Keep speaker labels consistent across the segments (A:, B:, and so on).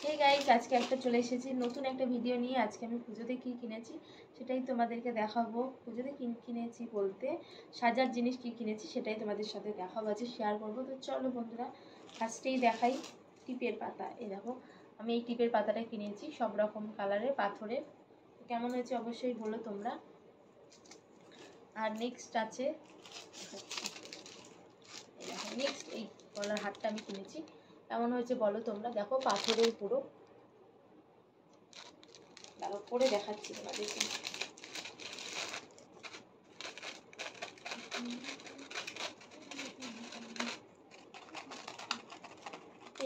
A: এই গাইস, আজকে একটা চলে এসেছি নতুন একটা ভিডিও নিয়ে। আজকে আমি পুজোতে কি কিনেছি সেটাই তোমাদেরকে দেখাবো। পুজোতে কিনেছি বলতে সাজার জিনিস কি কিনেছি সেটাই তোমাদের সাথে দেখাবো, আজকে শেয়ার করবো। তো চলো বন্ধুরা, ফার্স্টেই দেখাই টিপের পাতা। এই দেখো, আমি এই টিপের পাতাটা কিনেছি সব রকম কালারের পাথরের। কেমন হয়েছে অবশ্যই বলো তোমরা। আর নেক্সট আছে, এই দেখো নেক্সট এই গলার হারটা আমি কিনেছি। কেমন হয়েছে বলো তোমরা। দেখো পাথরের পুরো, দেখো পরে দেখাচ্ছি তোমাদেরকে।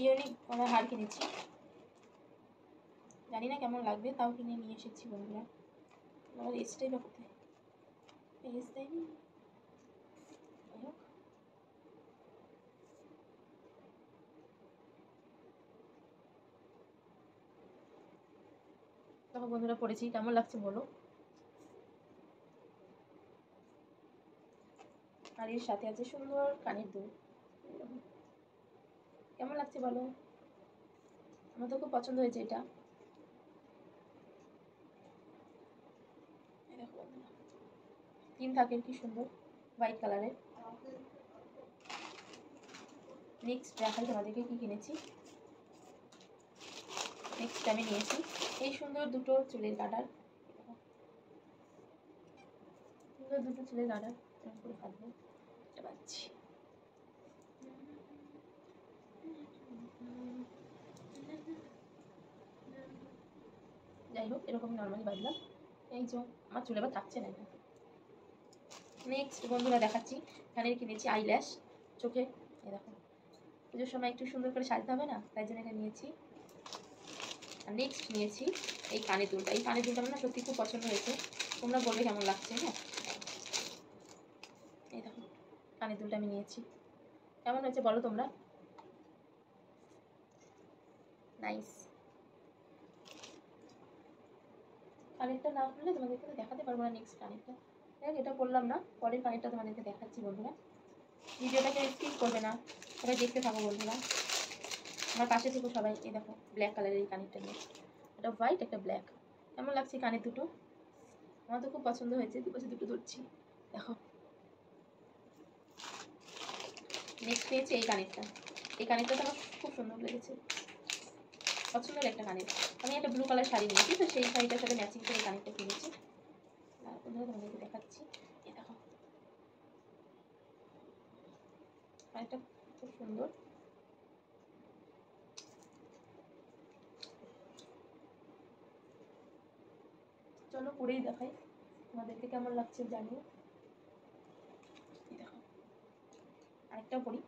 A: ইউনিক গলার হার কিনেছি, জানি না কেমন লাগবে, তাও কিনে নিয়ে এসেছি বন্ধুরা। আমার এসটাই বা কোথায়, এস দেয়নি। দেখো বন্ধুরা পড়েছি, কেমন লাগছে বলো। আর এর সাথে আছে সুন্দর কানের দুল। কেমন লাগছে বলো, আমার তো খুব পছন্দ হয়েছে এটা। দেখো বন্ধুরা, 3 থাকের, কি সুন্দর হোয়াইট কালারের। নেক্সট দেখাই তোমাদেরকে কি কিনেছি। নেক্সট আমি নিয়েছি এই সুন্দর দুটো চুলের কাটার। সুন্দর দুটো চুলের কাটার এরকম করে কাটবো, এটা পাচ্ছি। যাই হোক, এরকম নর্মালি বাঁধলাম। এই যে আমার চুলে আবার থাকছে না এটা। নেক্সট বন্ধুরা দেখাচ্ছি, এখানে কিনেছি আইল্যাশ চোখে। এই দেখো, পুজোর সময় একটু সুন্দর করে সাজতে হবে না, তাই জন্য এটা নিয়েছি। আর নেক্সট নিয়েছি এই কানের দুলটা। এই কানের দুলটা আমার না সত্যি খুব পছন্দ হয়েছে, তোমরা বলবে কেমন লাগছে। হ্যাঁ, এই দেখো কানের দুলটা আমি নিয়েছি, কেমন হয়েছে বলো তোমরা। নাইস। কানেরটা না খুললে তোমাদেরকে তো দেখাতে পারবো না। নেক্সট কানেরটা দেখ, এটা বললাম না, পরের কানেরটা তোমাদেরকে দেখাচ্ছি বন্ধুরা। ভিডিওটাকে স্কিপ করবে না, সবাই দেখতে থাকো বন্ধুরা, আমার পাশে থেকো সবাই। এই দেখো ব্ল্যাক কালারের এই কানেরটা নিয়ে, একটা হোয়াইট একটা ব্ল্যাক। কেমন লাগছে কানের দুটো, আমার তো খুব পছন্দ হয়েছে। দুপাশে দুটো ধরছি, দেখো। নেক্সট পেয়েছি এই কানেরটা। এই কানেরটা তো আমার খুব সুন্দর লেগেছে, পছন্দের একটা কানের। আমি একটা ব্লু কালার শাড়ি নিয়েছি, তো সেই শাড়িটার সাথে ম্যাচিং করে এই কানেরটা কিনেছি। তোমাদেরকে দেখাচ্ছি, এই দেখো কানেরটা খুব সুন্দর। চলো পরেই দেখাই তোমাদেরকে কেমন লাগছে জানিও। এই দেখো আরেকটাও পরি।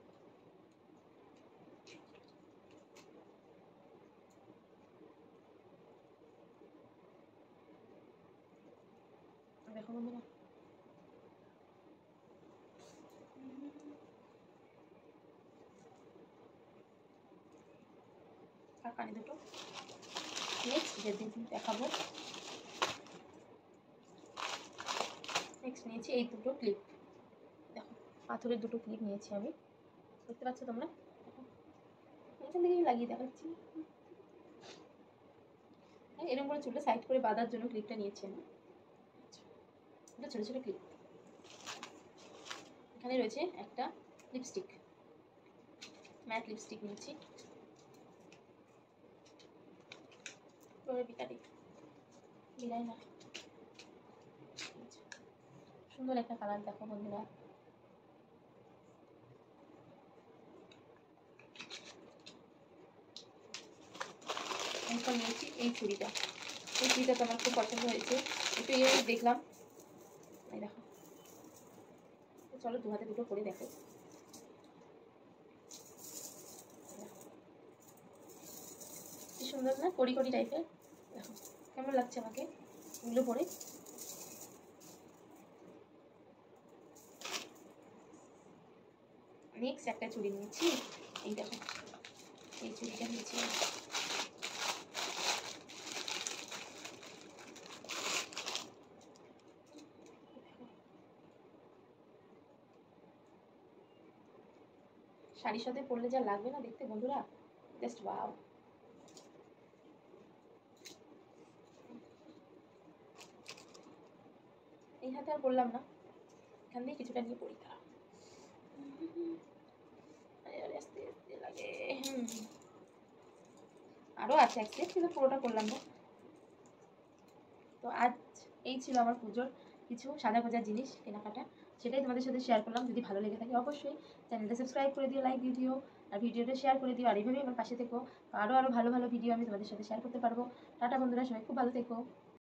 A: দেখো বন্ধুরা, আর কানে দুটো। নেক্সট যে দেখাবো, নেক্সট নিয়েছি এই দুটো ক্লিপ। দেখো পাথরের দুটো ক্লিপ নিয়েছি আমি, দেখতে পাচ্ছ তোমরা। এখান থেকেই লাগিয়ে দেখাচ্ছি। এরকম করে চুলটা সাইড করে বাঁধার জন্য ক্লিপটা নিয়েছি আমি। এটা ছোটো ছোটো ক্লিপ। এখানে রয়েছে একটা লিপস্টিক, ম্যাট লিপস্টিক নিয়েছি। বিকারি বিলাই না, সুন্দর একটা কালার। দেখো বন্ধুরা, এরপর নিয়েছি এই চুড়িটা। এই চুড়িটা তো আমার খুব পছন্দ হয়েছে, একটু ইউনিক দেখলাম। এই দেখো, চলো দু হাতে দুটো করে দেখো। কি সুন্দর না, কড়ি কড়ি টাইপের। দেখো কেমন লাগছে আমাকে এগুলো পরে। নেক্সট একটা চুড়ি নিয়েছি, এই দেখো এই চুড়িটা নিয়েছি। শাড়ির সাথে পরলে যা লাগবে না দেখতে বন্ধুরা, জাস্ট ওয়াও। এই হাতে আর পড়লাম না, এখান দিয়ে কিছুটা নিয়ে পরীক্ষা। আস্তে আস্তে লাগে। আরও আছে এক সেট, কিন্তু পুরোটা করলাম না। তো আজ এই ছিল আমার পুজোর কিছু সাজা গোজার জিনিস কেনাকাটা, সেটাই তোমাদের সাথে শেয়ার করলাম। যদি ভালো লেগে থাকে অবশ্যই চ্যানেলটা সাবস্ক্রাইব করে দিও, লাইক দিয়ে দিও, আর ভিডিওটা শেয়ার করে দিও। আর এইভাবেই আমার পাশে থেকো, আরও ভালো ভালো ভিডিও আমি তোমাদের সাথে শেয়ার করতে পারবো। টাটা বন্ধুরা, সবাই খুব ভালো থেকো।